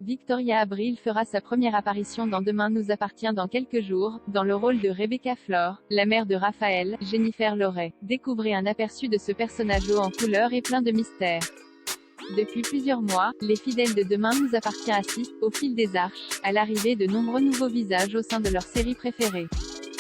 Victoria Abril fera sa première apparition dans Demain nous appartient dans quelques jours, dans le rôle de Rebecca Flor, la mère de Raphaël, Jennifer Loret. Découvrez un aperçu de ce personnage haut en couleur et plein de mystères. Depuis plusieurs mois, les fidèles de Demain nous appartient assistent, au fil des arches, à l'arrivée de nombreux nouveaux visages au sein de leur série préférée.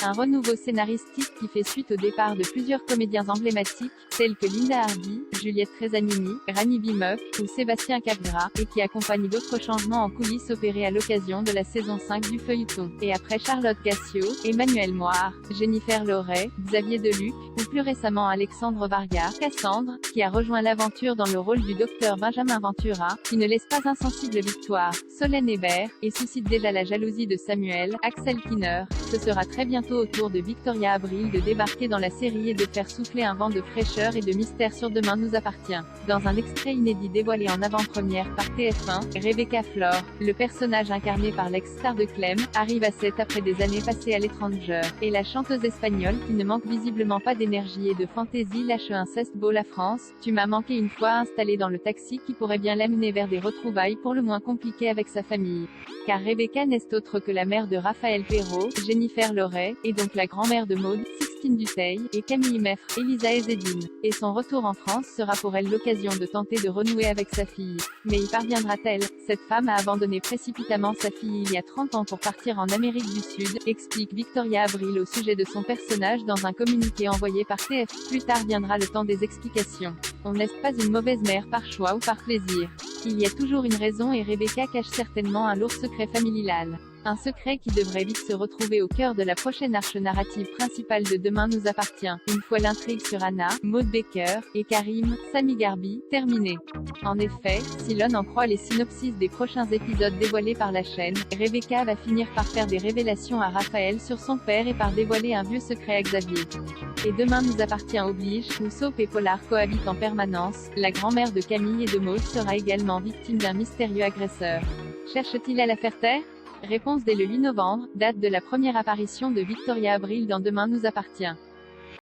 Un renouveau scénaristique qui fait suite au départ de plusieurs comédiens emblématiques, tels que Linda Hardy, Juliette Trezagnini, Rani Bimoff, ou Sébastien Capgras, et qui accompagne d'autres changements en coulisses opérés à l'occasion de la saison 5 du feuilleton. Et après Charlotte Cassio, Emmanuel Moir, Jennifer Loret, Xavier Deluc, ou plus récemment Alexandre Varga, Cassandre, qui a rejoint l'aventure dans le rôle du docteur Benjamin Ventura, qui ne laisse pas insensible Victoire, Solène Hébert, et suscite déjà la jalousie de Samuel, Axel Kinner. Ce sera très bientôt au tour de Victoria Abril de débarquer dans la série et de faire souffler un vent de fraîcheur et de mystère sur Demain nous appartient. Dans un extrait inédit dévoilé en avant-première par TF1, Rebecca Flor, le personnage incarné par l'ex-star de Clem, arrive à 7 après des années passées à l'étranger, et la chanteuse espagnole qui ne manque visiblement pas d'énergie et de fantaisie lâche un ceste beau la France, tu m'as manqué une fois installée dans le taxi qui pourrait bien l'amener vers des retrouvailles pour le moins compliquées avec sa famille. Car Rebecca n'est autre que la mère de Raphaël Perrault, Jennifer Loret, et donc la grand-mère de Maud, Sixtine Dutheil, et Camille Meffre, Elisa Ezzedine. Et son retour en France sera pour elle l'occasion de tenter de renouer avec sa fille. Mais y parviendra-t-elle? Cette femme a abandonné précipitamment sa fille il y a 30 ans pour partir en Amérique du Sud, explique Victoria Abril au sujet de son personnage dans un communiqué envoyé par TF. Plus tard viendra le temps des explications. On n'est pas une mauvaise mère par choix ou par plaisir. Il y a toujours une raison et Rebecca cache certainement un lourd secret familial. Un secret qui devrait vite se retrouver au cœur de la prochaine arche narrative principale de Demain nous appartient, une fois l'intrigue sur Anna, Maud Baker, et Karim, Sami Garbi, terminée. En effet, si l'on en croit les synopsis des prochains épisodes dévoilés par la chaîne, Rebecca va finir par faire des révélations à Raphaël sur son père et par dévoiler un vieux secret à Xavier. Et Demain nous appartient oblige, où soap et polar cohabitent en permanence, la grand-mère de Camille et de Maud sera également victime d'un mystérieux agresseur. Cherche-t-il à la faire taire? Réponse dès le 8 novembre, date de la première apparition de Victoria Abril dans Demain nous appartient.